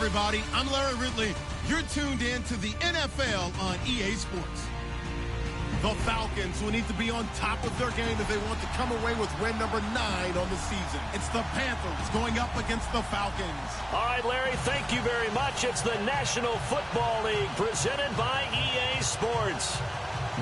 everybody. I'm Larry Ridley. You're tuned in to the NFL on EA Sports. The Falcons will need to be on top of their game if they want to come away with win number 9 on the season. It's the Panthers going up against the Falcons. All right, Larry, thank you very much. It's the National Football League presented by EA Sports.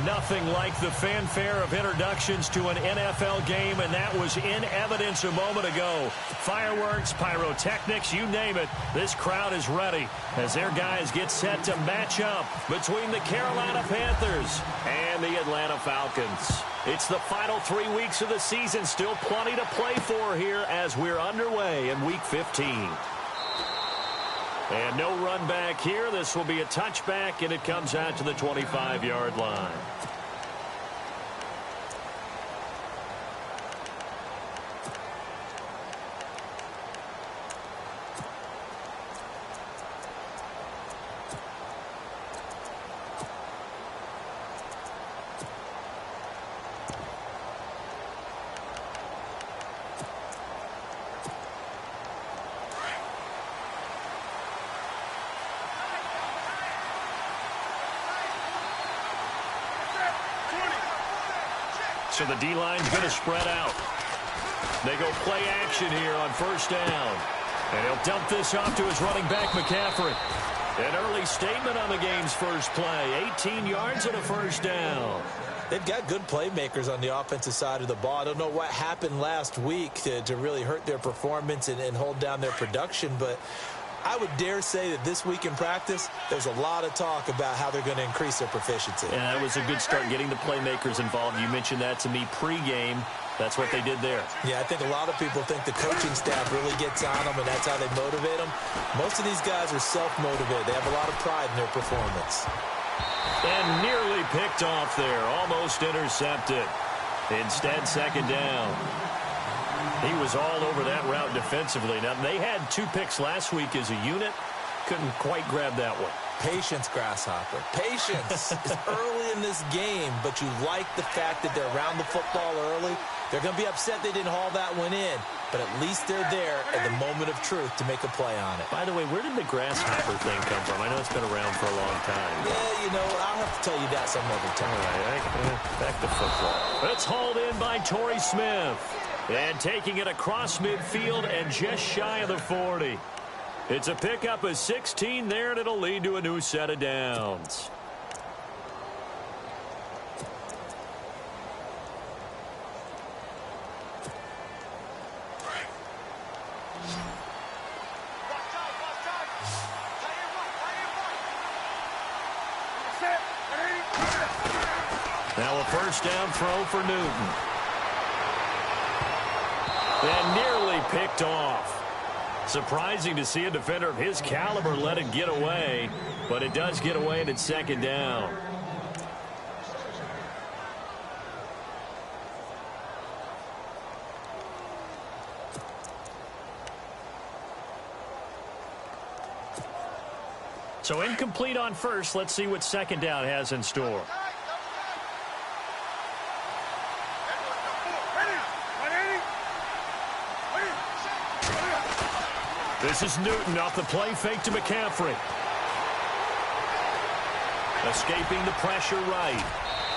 Nothing like the fanfare of introductions to an NFL game, and that was in evidence a moment ago. Fireworks, pyrotechnics, you name it. This crowd is ready as their guys get set to match up between the Carolina Panthers and the Atlanta Falcons. It's the final 3 weeks of the season. Still plenty to play for here as we're underway in Week 15. And no run back here. This will be a touchback, and it comes out to the 25-yard line. So the D-line's going to spread out. They go play action here on first down. And he'll dump this off to his running back, McCaffrey. An early statement on the game's first play. 18 yards and a first down. They've got good playmakers on the offensive side of the ball. I don't know what happened last week to really hurt their performance and hold down their production, but I would dare say that this week in practice, there's a lot of talk about how they're going to increase their proficiency. And that was a good start, getting the playmakers involved. You mentioned that to me pregame. That's what they did there. Yeah, I think a lot of people think the coaching staff really gets on them, and that's how they motivate them. Most of these guys are self-motivated. They have a lot of pride in their performance. And nearly picked off there. Almost intercepted. Instead, second down. He was all over that route defensively. Now, they had 2 picks last week as a unit. Couldn't quite grab that one. Patience, Grasshopper. Patience. It's early in this game, but you like the fact that they're around the football early. They're going to be upset they didn't haul that one in, but at least they're there at the moment of truth to make a play on it. By the way, where did the Grasshopper thing come from? I know it's been around for a long time. Yeah, you know, I'll have to tell you that some other time. All right, back to football. It's hauled in by Torrey Smith. And taking it across midfield and just shy of the 40. It's a pickup of 16 there, and it'll lead to a new set of downs. Now a first down throw for Newton. And nearly picked off. Surprising to see a defender of his caliber let it get away, but it does get away and it's second down. So incomplete on first. Let's see what second down has in store. This is Newton off the play fake to McCaffrey. Escaping the pressure right.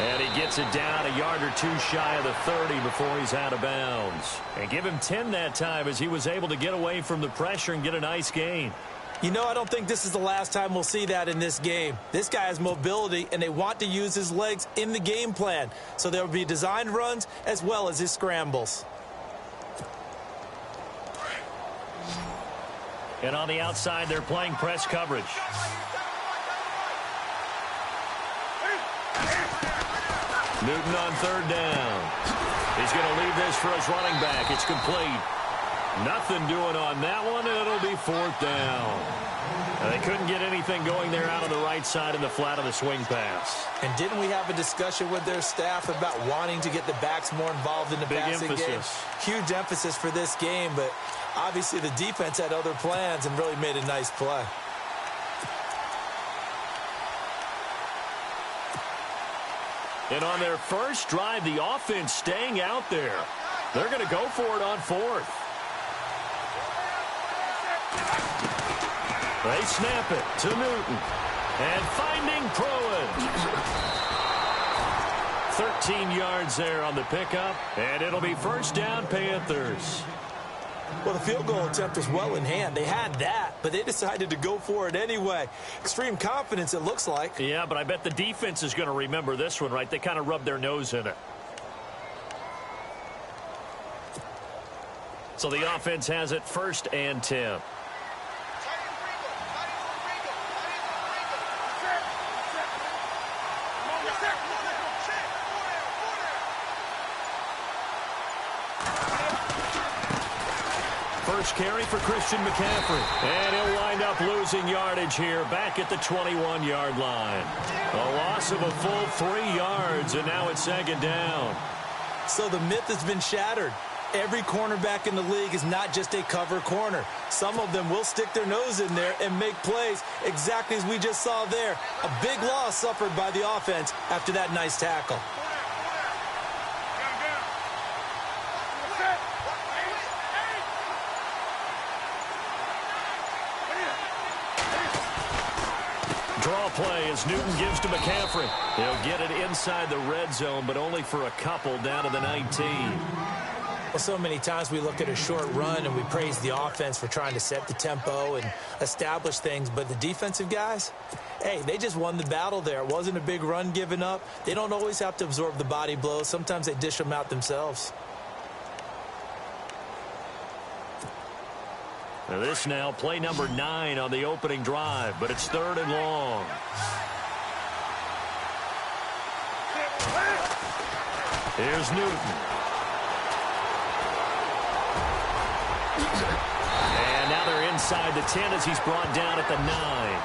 And he gets it down a yard or 2 shy of the 30 before he's out of bounds. And give him 10 that time as he was able to get away from the pressure and get a nice gain. You know, I don't think this is the last time we'll see that in this game. This guy has mobility, and they want to use his legs in the game plan. So there will be designed runs as well as his scrambles. And on the outside, they're playing press coverage. Newton on third down. He's going to leave this for his running back. It's complete. Nothing doing on that one, and it'll be fourth down. And they couldn't get anything going there out on the right side in the flat of the swing pass. And didn't we have a discussion with their staff about wanting to get the backs more involved in the passing game? Huge emphasis for this game, but obviously the defense had other plans and really made a nice play. And on their first drive, the offense staying out there. They're going to go for it on fourth. They snap it to Newton. And finding Pruitt. 13 yards there on the pickup, and it'll be first down, Panthers. Well, the field goal attempt was well in hand. They had that, but they decided to go for it anyway. Extreme confidence, it looks like. Yeah, but I bet the defense is going to remember this one, right? They kind of rubbed their nose in it. So the offense has it first and 10. First carry for Christian McCaffrey. And he'll wind up losing yardage here back at the 21-yard line. A loss of a full 3 yards, and now it's second down. So the myth has been shattered. Every cornerback in the league is not just a cover corner. Some of them will stick their nose in there and make plays exactly as we just saw there. A big loss suffered by the offense after that nice tackle. Draw play as Newton gives to McCaffrey. He'll get it inside the red zone, but only for a couple down to the 19. Well, so many times we look at a short run and we praise the offense for trying to set the tempo and establish things, but the defensive guys, hey, they just won the battle there. It wasn't a big run given up. They don't always have to absorb the body blows. Sometimes they dish them out themselves. Now this now, play number 9 on the opening drive, but it's third and long. Here's Newton. And now they're inside the 10 as he's brought down at the 9.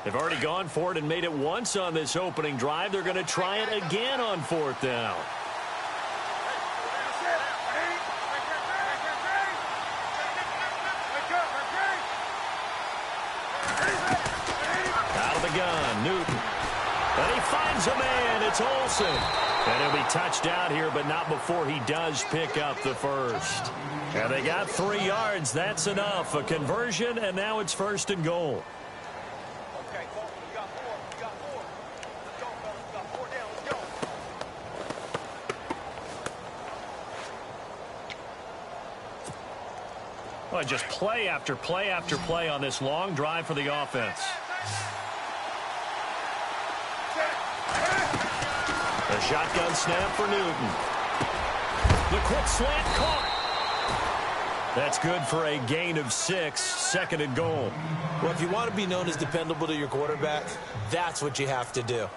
They've already gone for it and made it once on this opening drive. They're going to try it again on fourth down. Out of the gun, Newton. And he finds a man. It's Olsen. And he'll be touched out here, but not before he does pick up the first. And they got 3 yards. That's enough. A conversion, and now it's first and goal. Well, just play after play after play on this long drive for the offense. A shotgun snap for Newton. The quick slant caught. That's good for a gain of 6, second and goal. Well, if you want to be known as dependable to your quarterback, that's what you have to do.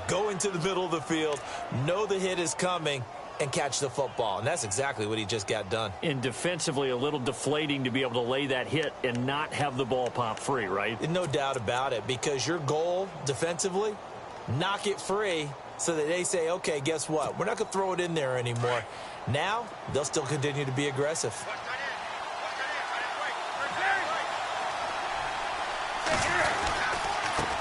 Go into the middle of the field, know the hit is coming, and catch the football. And that's exactly what he just got done. And defensively, a little deflating to be able to lay that hit and not have the ball pop free, right? No doubt about it, because your goal defensively, knock it free so that they say, okay, guess what? We're not going to throw it in there anymore. Now, they'll still continue to be aggressive.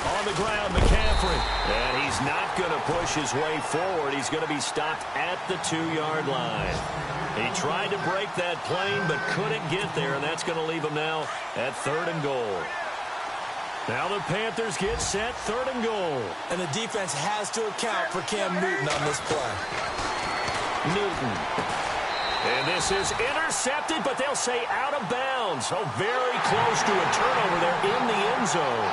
On the ground, McCaffrey. And he's not going to push his way forward. He's going to be stopped at the 2-yard line. He tried to break that plane but couldn't get there, and that's going to leave him now at third and goal. Now the Panthers get set, third and goal. And the defense has to account for Cam Newton on this play. Newton. And this is intercepted, but they'll say out of bounds. Oh, very close to a turnover there in the end zone.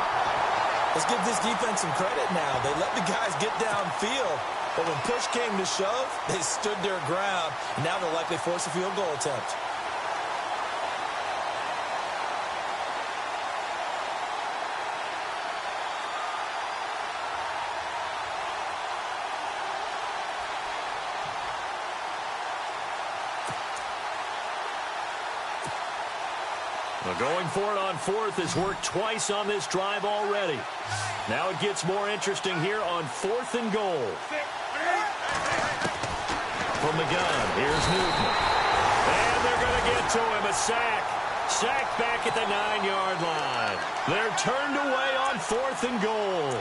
Let's give this defense some credit now. They let the guys get downfield, but when push came to shove, they stood their ground. Now they'll likely force a field goal attempt. Well, going for it on fourth has worked twice on this drive already. Now it gets more interesting here on fourth and goal. From from the gun. Here's Newton. And they're going to get to him. A sack. Sacked back at the 9-yard line. They're turned away on 4th and goal.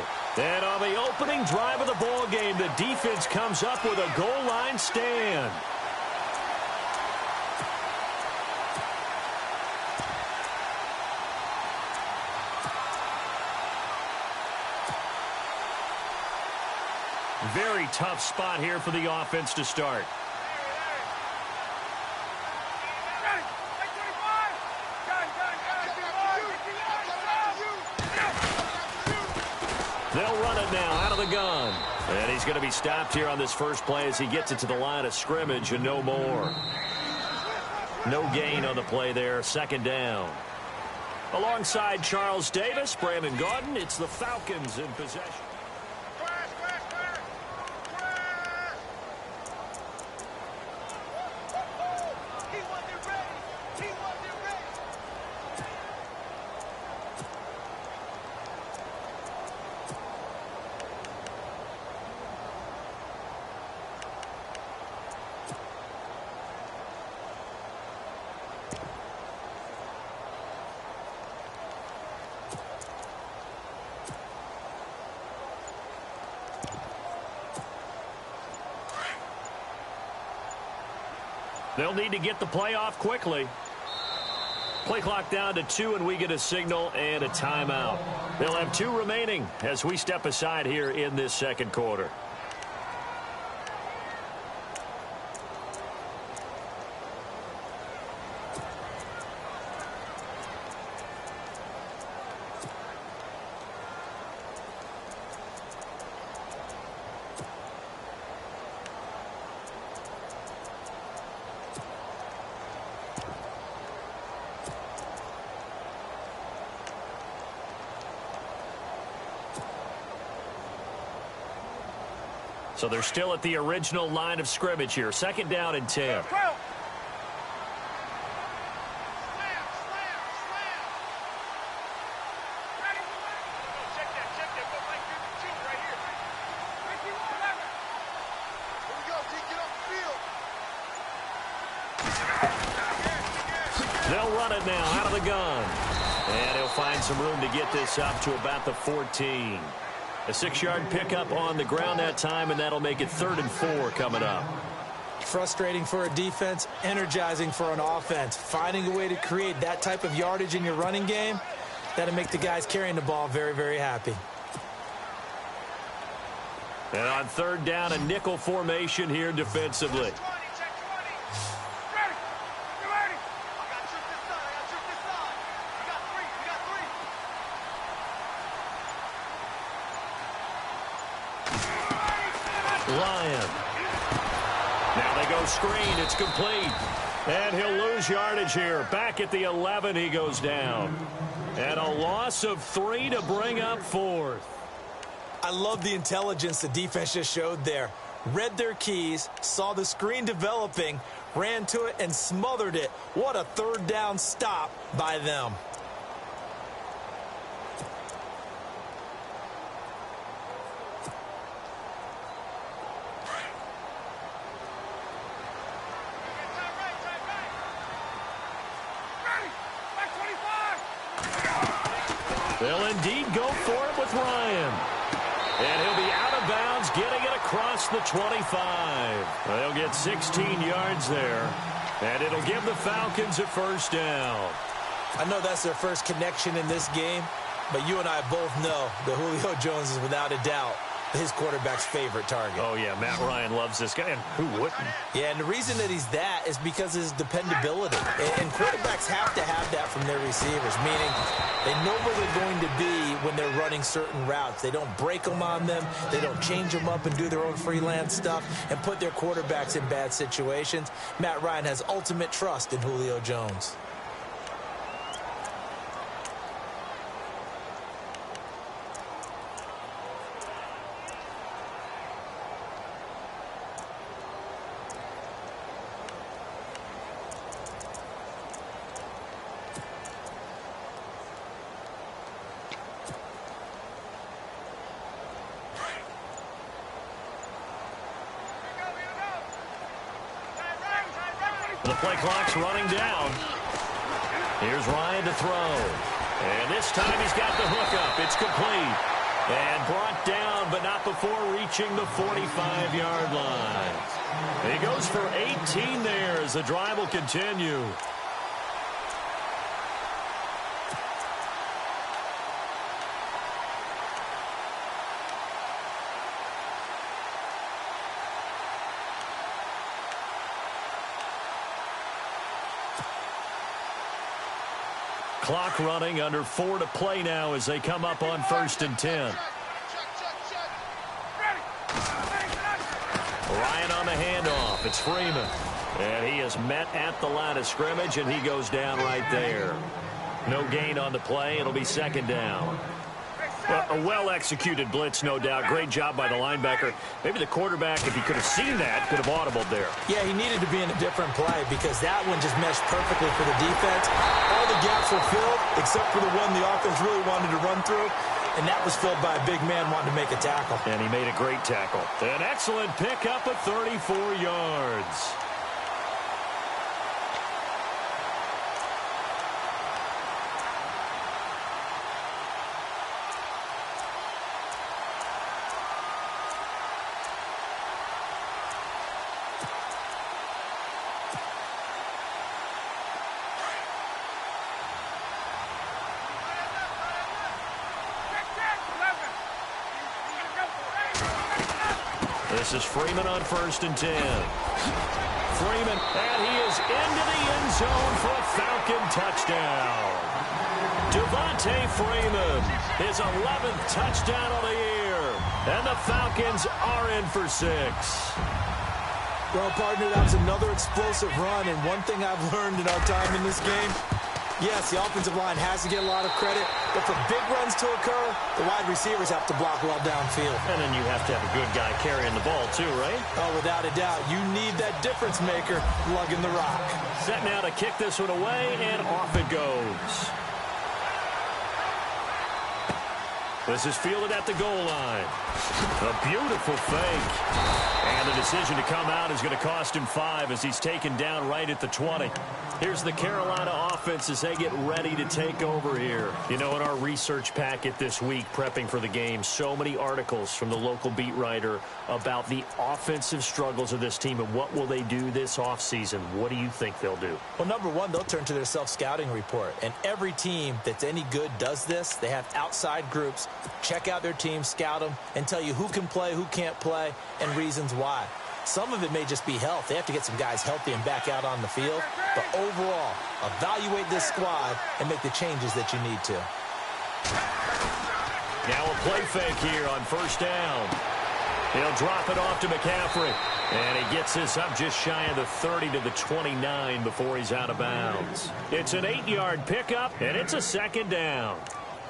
And on the opening drive of the ball game, the defense comes up with a goal line stand. Very tough spot here for the offense to start. They'll run it now out of the gun. And he's going to be stopped here on this first play as he gets it to the line of scrimmage and no more. No gain on the play there. 2nd down. Alongside Charles Davis, Brandon Gaudin, it's the Falcons in possession. They'll need to get the play off quickly. Play clock down to 2, and we get a signal and a timeout. They'll have 2 remaining as we step aside here in this 2nd quarter. So they're still at the original line of scrimmage here. 2nd down and 10. They'll run it now out of the gun. And he'll find some room to get this up to about the 14. A 6-yard pickup on the ground that time, and that'll make it 3rd and 4 coming up. Frustrating for a defense, energizing for an offense. Finding a way to create that type of yardage in your running game, that'll make the guys carrying the ball very, very happy. And on 3rd down, a nickel formation here defensively. Lyon. Now they go screen. It's complete. And he'll lose yardage here. Back at the 11, he goes down. And a loss of 3 to bring up 4th. I love the intelligence the defense just showed there. Read their keys, saw the screen developing, ran to it, and smothered it. What a 3rd down stop by them. They'll indeed go for it with Ryan. And he'll be out of bounds, getting it across the 25. They'll get 16 yards there. And it'll give the Falcons a 1st down. I know that's their first connection in this game, but you and I both know that Julio Jones is without a doubt his quarterback's favorite target. Oh, yeah, Matt Ryan loves this guy, and who wouldn't? Yeah, and the reason that he's that is because of his dependability. And quarterbacks have to have that from their receivers, meaning they know where they're going to be when they're running certain routes. They don't break them on them. They don't change them up and do their own freelance stuff and put their quarterbacks in bad situations. Matt Ryan has ultimate trust in Julio Jones. The play clock's running down. Here's Ryan to throw. And this time he's got the hook up. It's complete. And brought down, but not before reaching the 45-yard line. He goes for 18 there as the drive will continue. Clock running, under 4 to play now as they come up on 1st and 10. Ryan on the handoff. It's Freeman. And he is met at the line of scrimmage, and he goes down right there. No gain on the play. It'll be 2nd down. Well, a well-executed blitz, no doubt. Great job by the linebacker. Maybe the quarterback, if he could have seen that, could have audibled there. Yeah, he needed to be in a different play because that one just meshed perfectly for the defense. All the gaps were filled except for the one the offense really wanted to run through, and that was filled by a big man wanting to make a tackle. And he made a great tackle. An excellent pickup of 34 yards. This is Freeman on 1st and 10. Freeman, and he is into the end zone for a Falcon touchdown. Devontae Freeman, his 11th touchdown of the year. And the Falcons are in for 6. Well, partner, that was another explosive run, and one thing I've learned in our time in this game, yes, the offensive line has to get a lot of credit, but for big runs to occur, the wide receivers have to block well downfield. And then you have to have a good guy carrying the ball too, right? Oh, without a doubt. You need that difference maker lugging the rock. Set now to kick this one away, and off it goes. This is fielded at the goal line. A beautiful fake. And the decision to come out is going to cost him 5 as he's taken down right at the 20. Here's the Carolina offense as they get ready to take over here. You know, in our research packet this week, prepping for the game, so many articles from the local beat writer about the offensive struggles of this team and what will they do this offseason. What do you think they'll do? Well, number one, they'll turn to their self-scouting report. And every team that's any good does this. They have outside groups. Check out their team, scout them, and tell you who can play, who can't play, and reasons why. Some of it may just be health. They have to get some guys healthy and back out on the field. But overall, evaluate this squad and make the changes that you need to. Now a play fake here on 1st down. He'll drop it off to McCaffrey. And he gets this up just shy of the 30 to the 29 before he's out of bounds. It's an 8-yard pickup, and it's a 2nd down.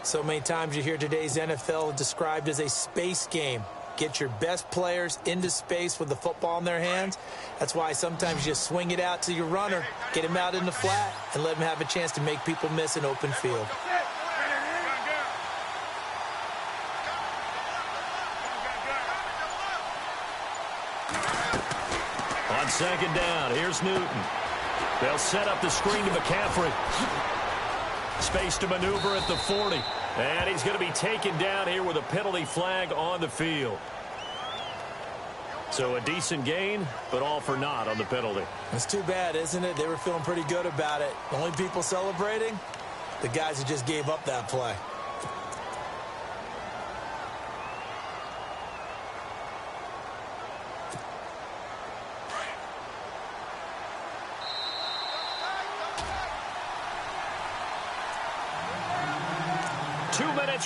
So many times you hear today's NFL described as a space game. Get your best players into space with the football in their hands. That's why sometimes you just swing it out to your runner, get him out in the flat, and let him have a chance to make people miss an open field. On 2nd down, here's Newton. They'll set up the screen to McCaffrey. Space to maneuver at the 40. And he's going to be taken down here with a penalty flag on the field. So a decent gain, but all for naught on the penalty. It's too bad, isn't it? They were feeling pretty good about it. The only people celebrating, the guys who just gave up that play.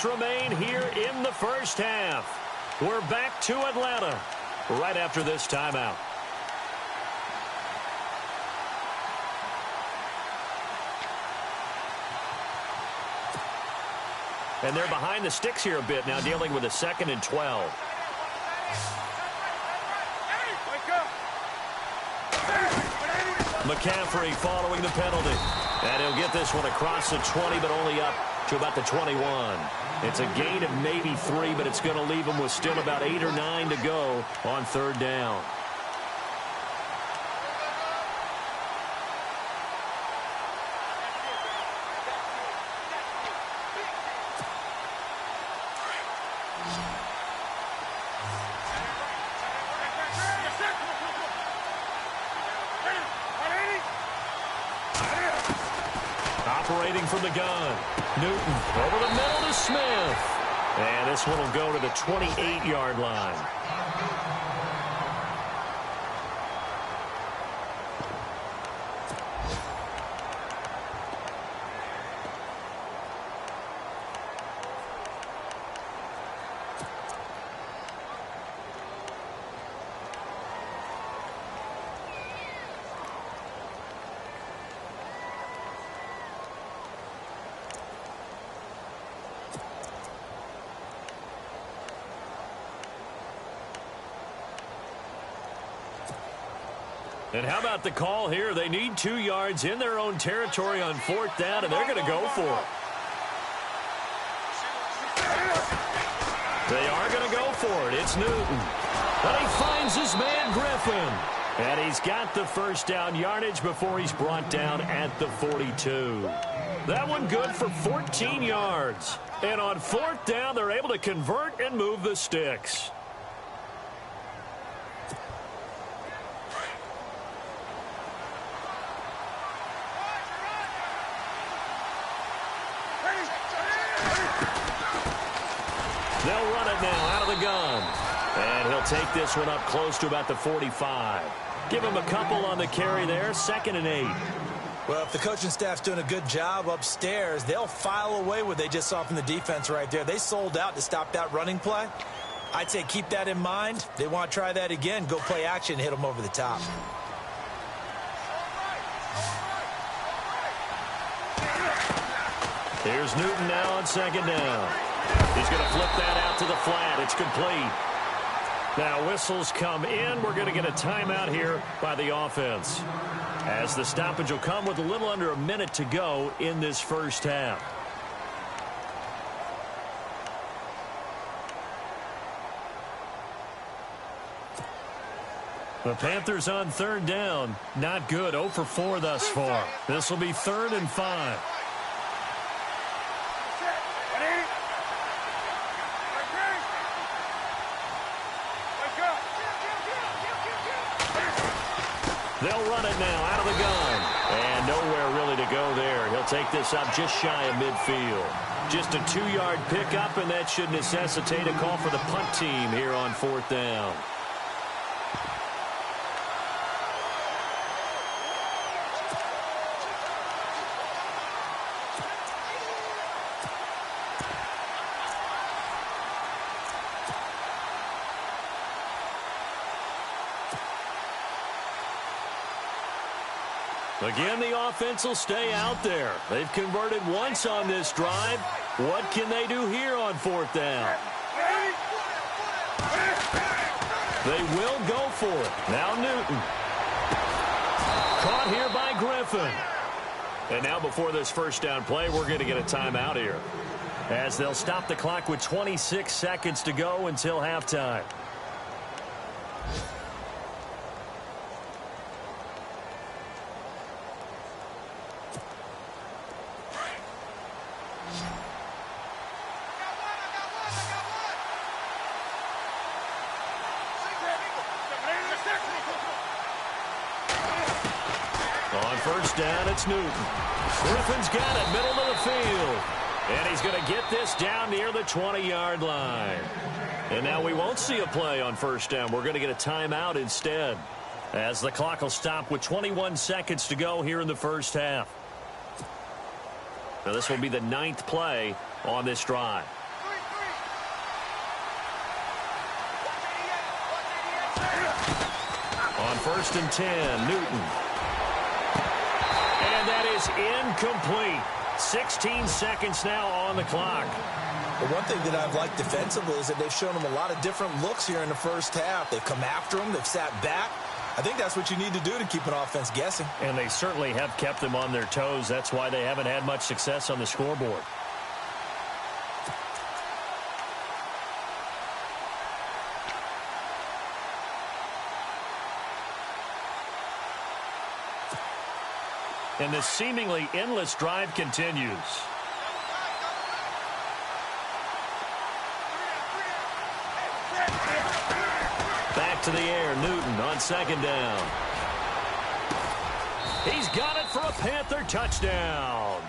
Remain here in the 1st half. We're back to Atlanta right after this timeout. And they're behind the sticks here a bit now, dealing with a 2nd and 12. McCaffrey following the penalty. And he'll get this one across the 20, but only up to about the 21. It's a gain of maybe 3, but it's going to leave him with still about 8 or 9 to go on 3rd down. operating from the gun. Newton over the middle to Smith. And this one will go to the 28-yard line. And how about the call here? They need 2 yards in their own territory on 4th down, and they're going to go for it. They are going to go for it. It's Newton. But he finds his man, Griffin. And he's got the first down yardage before he's brought down at the 42. That one good for 14 yards. And on 4th down, they're able to convert and move the sticks. They'll run it now out of the gun. And he'll take this one up close to about the 45. Give him a couple on the carry there, 2nd and 8. Well, if the coaching staff's doing a good job upstairs, they'll file away what they just saw from the defense right there. They sold out to stop that running play. I'd say keep that in mind. They want to try that again. Go play action and hit them over the top. Here's Newton now on 2nd down. He's going to flip that out to the flat. It's complete. Now whistles come in. We're going to get a timeout here by the offense, as the stoppage will come with a little under a minute to go in this first half. The Panthers on 3rd down. Not good. 0 for 4 thus far. This will be 3rd and 5. They'll run it now out of the gun. And nowhere really to go there. He'll take this up just shy of midfield. Just a 2-yard pickup, and that should necessitate a call for the punt team here on 4th down. Again, the offense will stay out there. They've converted once on this drive. What can they do here on 4th down? They will go for it. Now Newton. Caught here by Griffin. And now before this first down play, we're going to get a timeout here, as they'll stop the clock with 26 seconds to go until halftime. First down, it's Newton. Griffin's got it, middle of the field. And he's going to get this down near the 20-yard line. And now we won't see a play on first down. We're going to get a timeout instead, as the clock will stop with 21 seconds to go here in the first half. Now this will be the 9th play on this drive. On 1st and 10, Newton. And that is incomplete. 16 seconds now on the clock. But one thing that I've liked defensively is that they've shown them a lot of different looks here in the first half. They've come after them. They've sat back. I think that's what you need to do to keep an offense guessing. And they certainly have kept them on their toes. That's why they haven't had much success on the scoreboard. And this seemingly endless drive continues. Back to the air, Newton on 2nd down. He's got it for a Panther touchdown.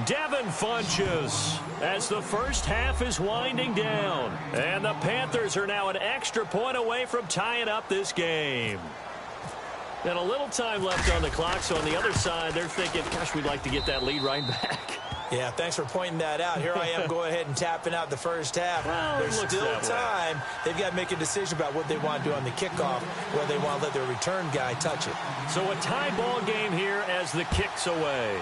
Devin Funchess as the first half is winding down. And the Panthers are now an extra point away from tying up this game. And a little time left on the clock, so on the other side, they're thinking, gosh, we'd like to get that lead right back. Yeah, thanks for pointing that out. Here I am going ahead and tapping out the first half. Well, there's still time. They've got to make a decision about what they want to do on the kickoff, whether they want to let their return guy touch it. So a tie ball game here as the kick's away.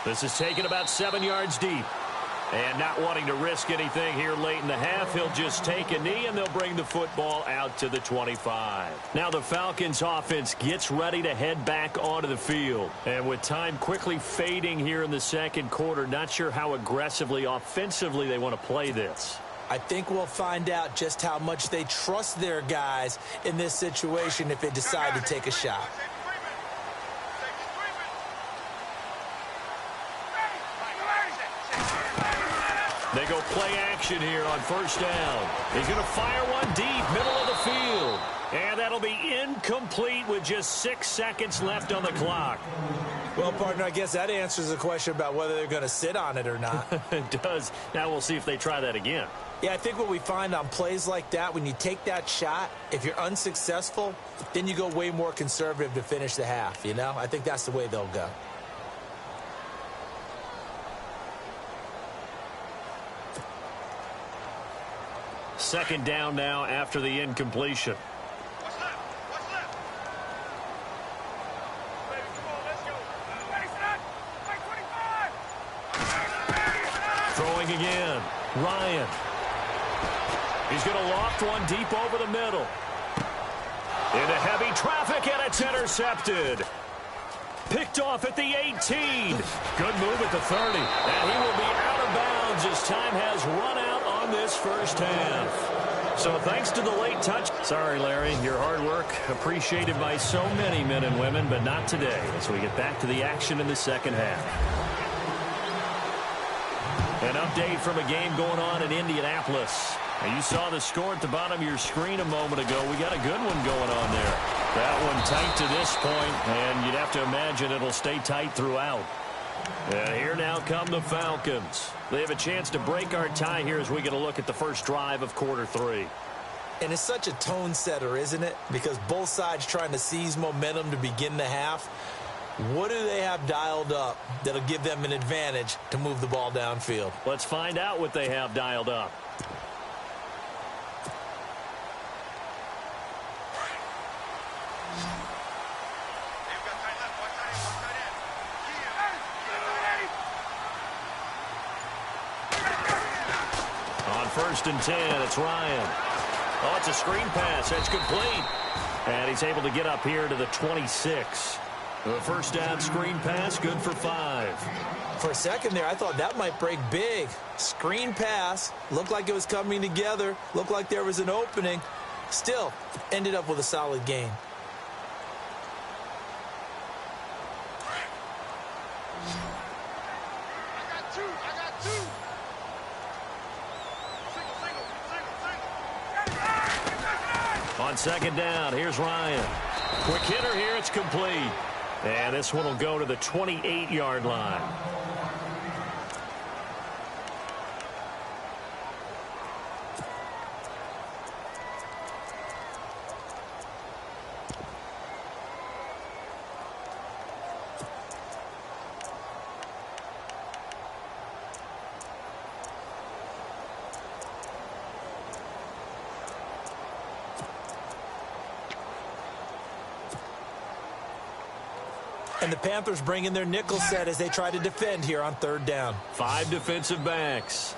This is taken about 7 yards deep. And not wanting to risk anything here late in the half, he'll just take a knee, and they'll bring the football out to the 25. Now the Falcons offense gets ready to head back onto the field. And with time quickly fading here in the second quarter, not sure how aggressively, offensively they want to play this. I think we'll find out just how much they trust their guys in this situation if they decide to take a shot. They go play action here on first down. He's going to fire one deep, middle of the field. And that'll be incomplete with just 6 seconds left on the clock. Well, partner, I guess that answers the question about whether they're going to sit on it or not. It does. Now we'll see if they try that again. Yeah, I think what we find on plays like that, when you take that shot, if you're unsuccessful, then you go way more conservative to finish the half, you know? I think that's the way they'll go. Second down now after the incompletion. Throwing again. Ryan. He's going to loft one deep over the middle. Into heavy traffic, and it's intercepted. Picked off at the 18. Good move at the 30. And he will be out of bounds as time has run out on this first half. So thanks to the late touch. Sorry, Larry, your hard work appreciated by so many men and women, but not today as we get back to the action in the second half. An update from a game going on in Indianapolis. And you saw the score at the bottom of your screen a moment ago. We got a good one going on there. That one tight to this point, and you'd have to imagine it'll stay tight throughout. And here now come the Falcons. They have a chance to break our tie here as we get a look at the first drive of quarter 3. And it's such a tone setter, isn't it? Because both sides trying to seize momentum to begin the half. What do they have dialed up that'll give them an advantage to move the ball downfield? Let's find out what they have dialed up. On 1st and 10, it's Ryan. Oh, it's a screen pass. That's complete. And he's able to get up here to the 26. The first down screen pass, good for 5. For a second there, I thought that might break big. Screen pass, looked like it was coming together, looked like there was an opening. Still, ended up with a solid gain. On second down, here's Ryan. Quick hitter here, it's complete. And this one will go to the 28-yard line. And the Panthers bring in their nickel set as they try to defend here on 3rd down. 5 defensive backs.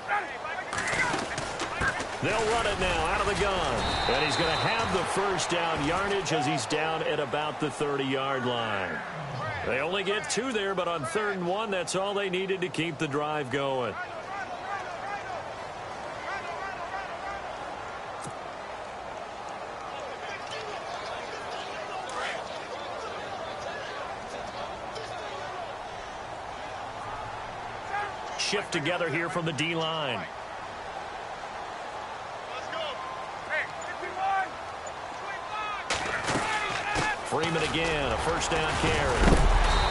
They'll run it now out of the gun. And he's going to have the first down yardage as he's down at about the 30-yard line. They only get 2 there, but on 3rd and 1, that's all they needed to keep the drive going. Shift together here from the D-line. Freeman again, a first down carry.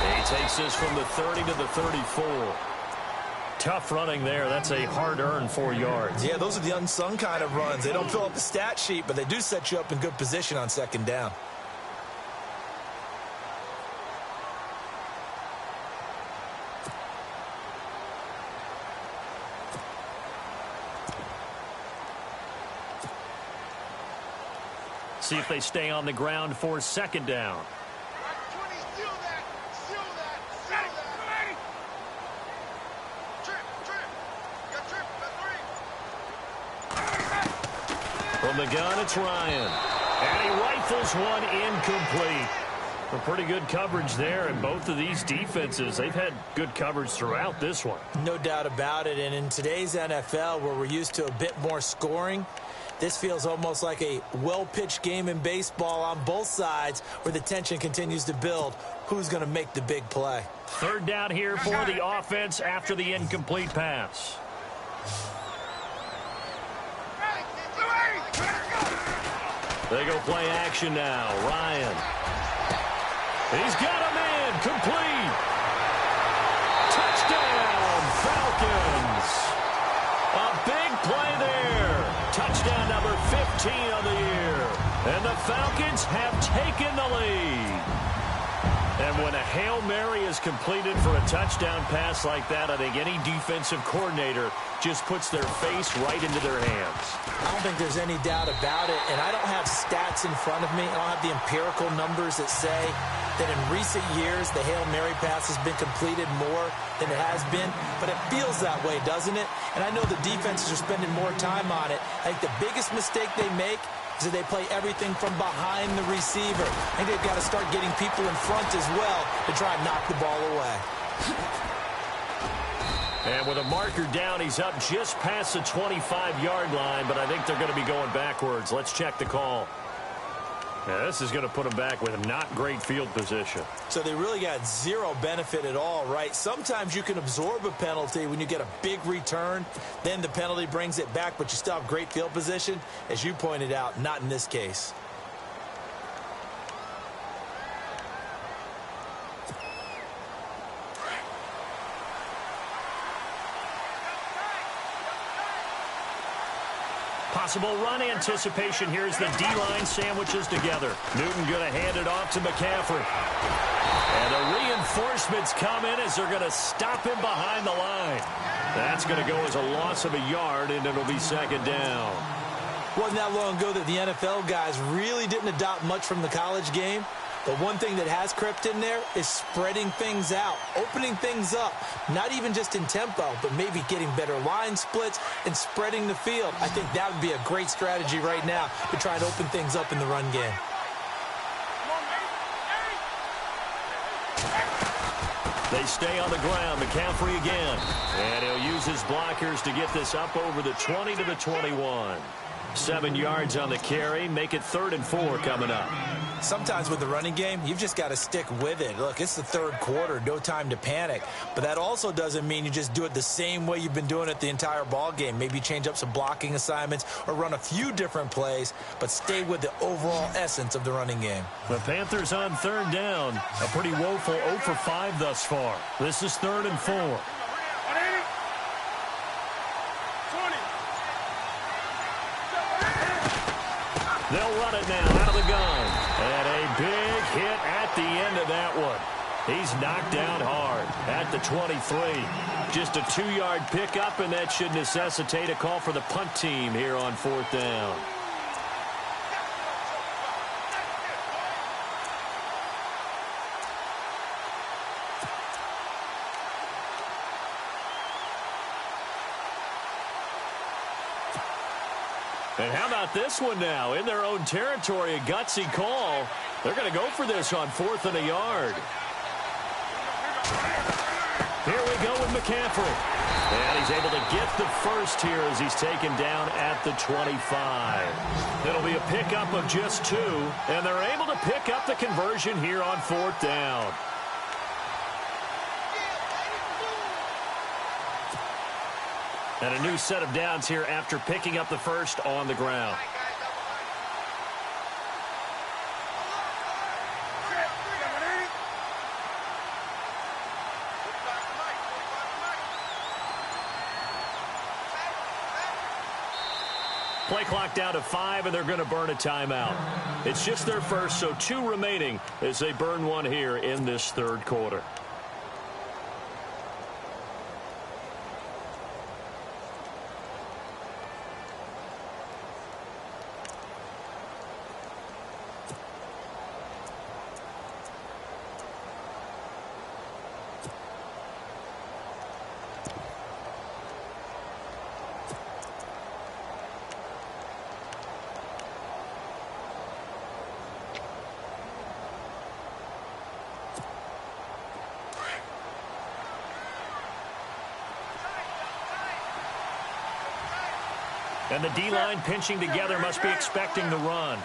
He takes this from the 30 to the 34. Tough running there. That's a hard-earned 4 yards. Yeah, those are the unsung kind of runs. They don't fill up the stat sheet, but they do set you up in good position on second down. See if they stay on the ground for second down. From the gun, it's Ryan. And he rifles one incomplete. A pretty good coverage there, and both of these defenses, they've had good coverage throughout this one. No doubt about it, and in today's NFL, where we're used to a bit more scoring, this feels almost like a well-pitched game in baseball on both sides where the tension continues to build. Who's going to make the big play? Third down here for the offense after the incomplete pass. They go play action now. Ryan. He's got a man. Complete. Touchdown, Falcons. A big play there. Touchdown number 15 on the year. And the Falcons have taken the lead. And when a Hail Mary is completed for a touchdown pass like that, I think any defensive coordinator just puts their face right into their hands. I don't think there's any doubt about it, and I don't have stats in front of me. I don't have the empirical numbers that say that in recent years the Hail Mary pass has been completed more than it has been, but it feels that way, doesn't it? And I know the defenses are spending more time on it. I think the biggest mistake they make is that they play everything from behind the receiver. I think they've got to start getting people in front as well to try and knock the ball away. And with a marker down, he's up just past the 25-yard line, but I think they're going to be going backwards. Let's check the call. Now, this is going to put them back with not great field position. So they really got zero benefit at all, right? Sometimes you can absorb a penalty when you get a big return. Then the penalty brings it back, but you still have great field position. As you pointed out, not in this case. Possible run anticipation here as the D-line sandwiches together. Newton going to hand it off to McCaffrey. And the reinforcements come in as they're going to stop him behind the line. That's going to go as a loss of a yard, and it'll be second down. Wasn't that long ago that the NFL guys really didn't adopt much from the college game. But one thing that has crept in there is spreading things out, opening things up, not even just in tempo, but maybe getting better line splits and spreading the field. I think that would be a great strategy right now to try and open things up in the run game. They stay on the ground. McCaffrey again. And he'll use his blockers to get this up over the 20 to the 21. 7 yards on the carry. Make it 3rd and 4 coming up. Sometimes with the running game, you've just got to stick with it. Look, it's the third quarter, no time to panic. But that also doesn't mean you just do it the same way you've been doing it the entire ball game. Maybe change up some blocking assignments or run a few different plays, but stay with the overall essence of the running game. The Panthers on 3rd down. A pretty woeful 0 for 5 thus far. This is 3rd and 4. They'll run it now out of the gun. And a big hit at the end of that one. He's knocked down hard at the 23. Just a 2-yard pickup, and that should necessitate a call for the punt team here on 4th down. And how about this one now? In their own territory, a gutsy call. They're going to go for this on 4th and a yard. Here we go with McCaffrey. And he's able to get the first here as he's taken down at the 25. It'll be a pickup of just 2, and they're able to pick up the conversion here on 4th down. And a new set of downs here after picking up the first on the ground. Play clock down to 5, and they're going to burn a timeout. It's just their first, so 2 remaining as they burn one here in this third quarter. And the D-line pinching together must be expecting the run.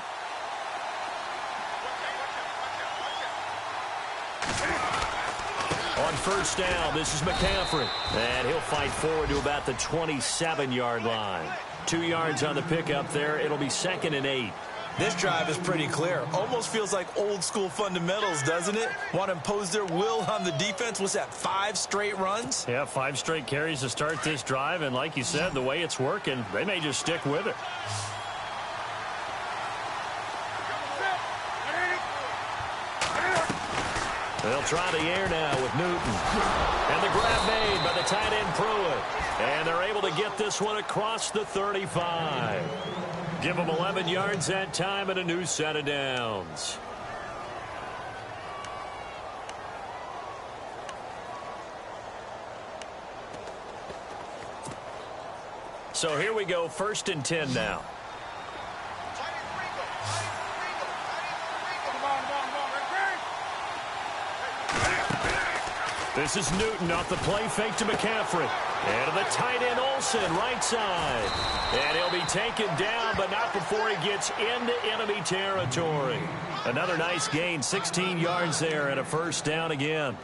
On first down, this is McCaffrey. And he'll fight forward to about the 27-yard line. 2 yards on the pickup there. It'll be 2nd and 8. This drive is pretty clear. Almost feels like old-school fundamentals, doesn't it? Want to impose their will on the defense. What's that, 5 straight runs? Yeah, 5 straight carries to start this drive. And like you said, the way it's working, they may just stick with it. They'll try the air now with Newton. And the grab made by the tight end Pruitt. And they're able to get this one across the 35. Give them 11 yards that time and a new set of downs. So here we go, 1st and 10 now. This is Newton off the play fake to McCaffrey. And to the tight end Olsen, right side. And he'll be taken down, but not before he gets into enemy territory. Another nice gain, 16 yards there and a first down again.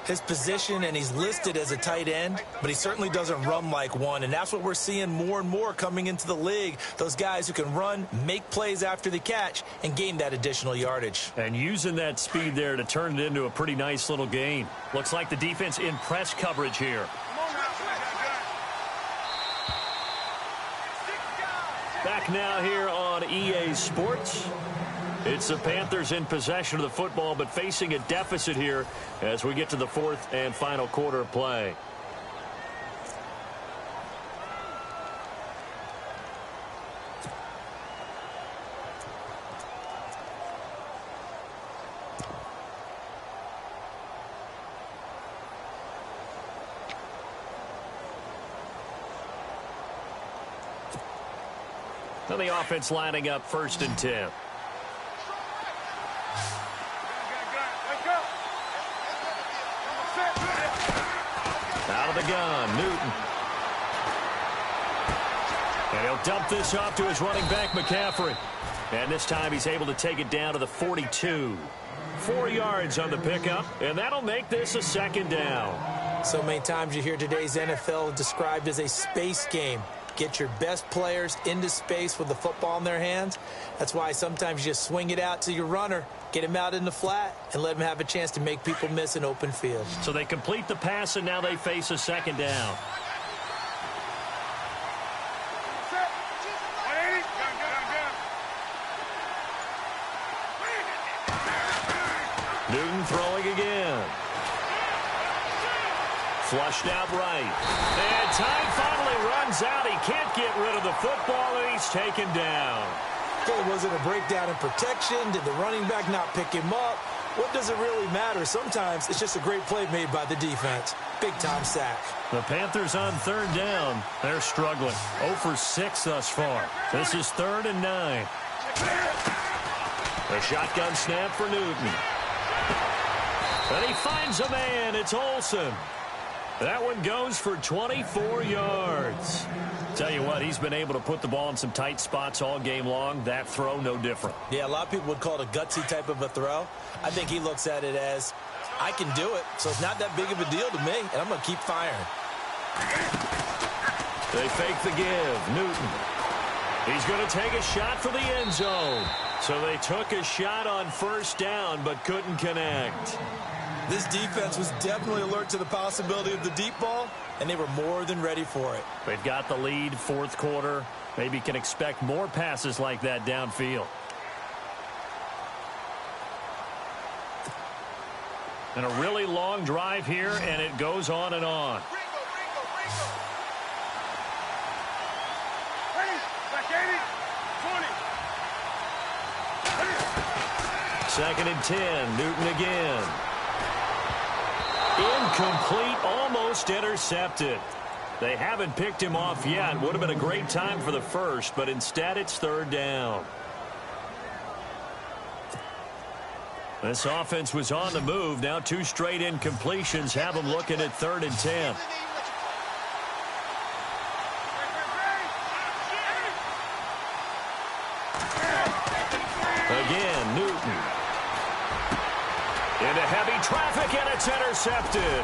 His position, and he's listed as a tight end, but he certainly doesn't run like one, and that's what we're seeing more and more coming into the league. Those guys who can run, make plays after the catch, and gain that additional yardage. And using that speed there to turn it into a pretty nice little gain. Looks like the defense in press coverage here. Back now here on EA Sports. It's the Panthers in possession of the football, but facing a deficit here as we get to the 4th and final quarter of play. Now the offense lining up 1st and 10. Out of the gun, Newton. And he'll dump this off to his running back, McCaffrey. And this time he's able to take it down to the 42. 4 yards on the pickup, and that'll make this a 2nd down. So many times you hear today's NFL described as a space game. Get your best players into space with the football in their hands. That's why sometimes you just swing it out to your runner, get him out in the flat, and let him have a chance to make people miss an open field. So they complete the pass, and now they face a 2nd down. Newton throwing again. Flushed out right. And time finally runs out. He can't get rid of the football, and he's taken down. Was it a breakdown in protection? Did the running back not pick him up? What does it really matter? Sometimes it's just a great play made by the defense. Big-time sack. The Panthers on 3rd down. They're struggling. 0 for 6 thus far. This is 3rd and 9. A shotgun snap for Newton. And he finds a man. It's Olsen. That one goes for 24 yards. Tell you what, he's been able to put the ball in some tight spots all game long. That throw, no different. Yeah, a lot of people would call it a gutsy type of a throw. I think he looks at it as, I can do it, so it's not that big of a deal to me, and I'm going to keep firing. They fake the give. Newton. He's going to take a shot for the end zone. So they took a shot on 1st down, but couldn't connect. This defense was definitely alert to the possibility of the deep ball, and they were more than ready for it. They've got the lead, fourth quarter. Maybe can expect more passes like that downfield. And a really long drive here, and it goes on and on. Second and 10, Newton again. Incomplete, almost intercepted. They haven't picked him off yet. Would have been a great time for the first, but instead it's third down. This offense was on the move. Now 2 straight incompletions have them looking at third and 10. Again, Newton. Into heavy traffic, and it's intercepted.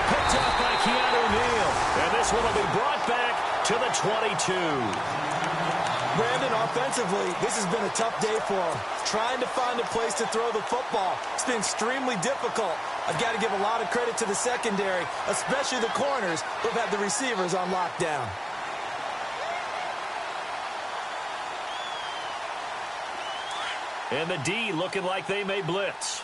Picked up by Keanu Neal. And this one will be brought back to the 22. Brandon, offensively, this has been a tough day for him. Trying to find a place to throw the football. It's been extremely difficult. I've got to give a lot of credit to the secondary, especially the corners who've had the receivers on lockdown. And the D looking like they may blitz.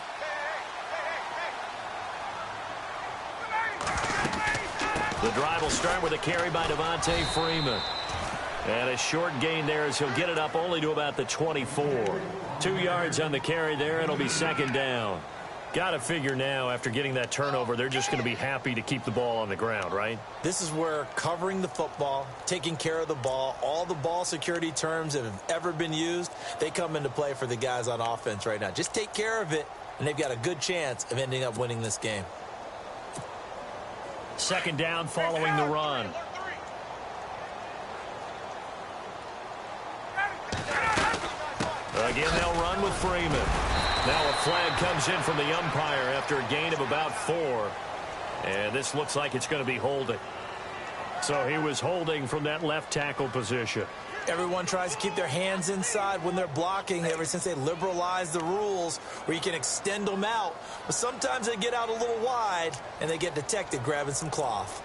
The drive will start with a carry by Devontae Freeman. And a short gain there as he'll get it up only to about the 24. 2 yards on the carry there. It'll be second down. Got to figure now, after getting that turnover, they're just going to be happy to keep the ball on the ground, right? This is where covering the football, taking care of the ball, all the ball security terms that have ever been used, they come into play for the guys on offense right now. Just take care of it, and they've got a good chance of ending up winning this game. Second down following the run. Again, they'll run with Freeman. Now a flag comes in from the umpire after a gain of about 4. And this looks like it's going to be holding. So he was holding from that left tackle position. Everyone tries to keep their hands inside when they're blocking ever since they liberalized the rules where you can extend them out. But sometimes they get out a little wide and they get detected grabbing some cloth.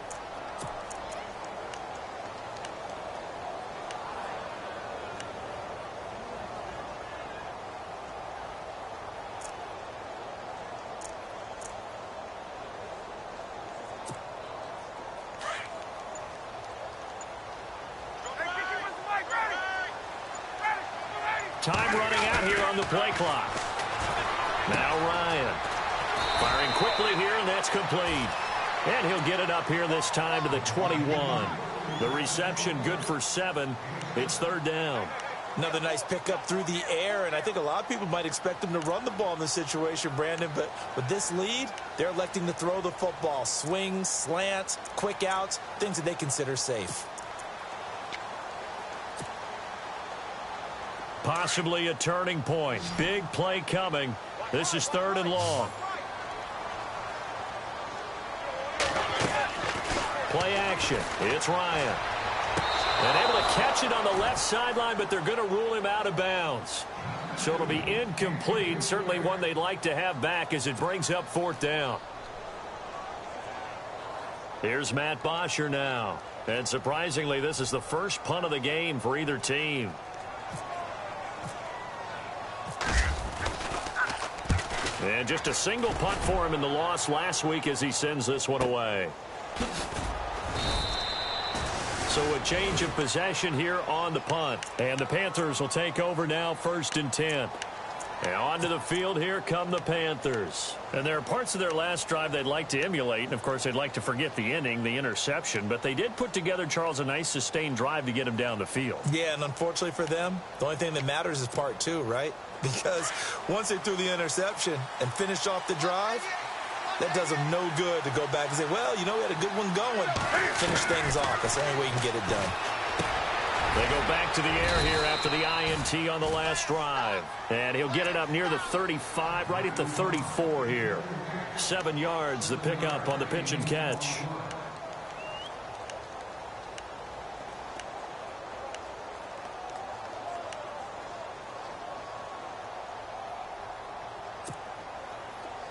Time running out here on the play clock. Now Ryan. Firing quickly here, and that's complete. And he'll get it up here this time to the 21. The reception good for 7. It's third down. Another nice pickup through the air, and I think a lot of people might expect them to run the ball in this situation, Brandon, but with this lead, they're electing to throw the football. Swings, slants, quick outs, things that they consider safe. Possibly a turning point. Big play coming. This is third and long. Play action. It's Ryan. And able to catch it on the left sideline, but they're going to rule him out of bounds. So it'll be incomplete. Certainly one they'd like to have back as it brings up fourth down. Here's Matt Bosher now. And surprisingly, this is the first punt of the game for either team. And just a single punt for him in the loss last week as he sends this one away. So a change of possession here on the punt. And the Panthers will take over now, first and 10. And onto the field, here come the Panthers. And there are parts of their last drive they'd like to emulate. And, of course, they'd like to forget the inning, the interception. But they did put together, Charles, a nice sustained drive to get him down the field. Yeah, and unfortunately for them, the only thing that matters is part 2, right? Because once they threw the interception and finished off the drive, that does them no good to go back and say, well, you know, we had a good one going. Finish things off. That's the only way you can get it done. They go back to the air here after the INT on the last drive. And he'll get it up near the 35, right at the 34 here. 7 yards, the pickup on the pitch and catch.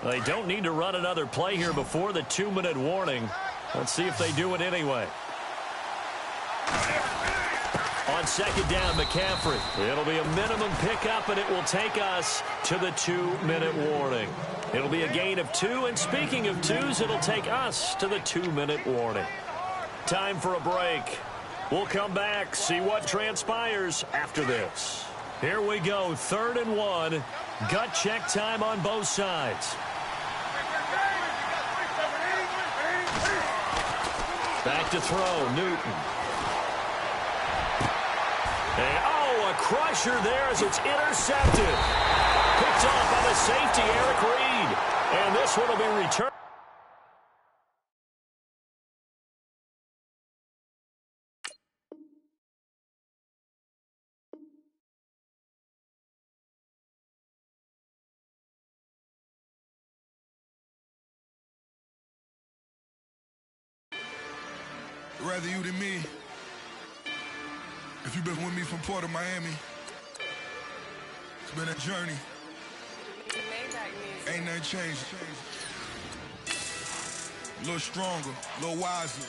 They don't need to run another play here before the 2-minute warning. Let's see if they do it anyway. On second down, McCaffrey. It'll be a minimum pickup, and it will take us to the 2-minute warning. It'll be a gain of 2, and speaking of 2s, it'll take us to the 2-minute warning. Time for a break. We'll come back, see what transpires after this. Here we go, 3rd and 1. Gut check time on both sides. Back to throw, Newton. And, oh, a crusher there as it's intercepted. Picked off by the safety, Eric Reed. And this one will be returned. Rather you than me. If you've been with me from Port of Miami, it's been a journey. Ain't nothing changed. A little stronger, a little wiser.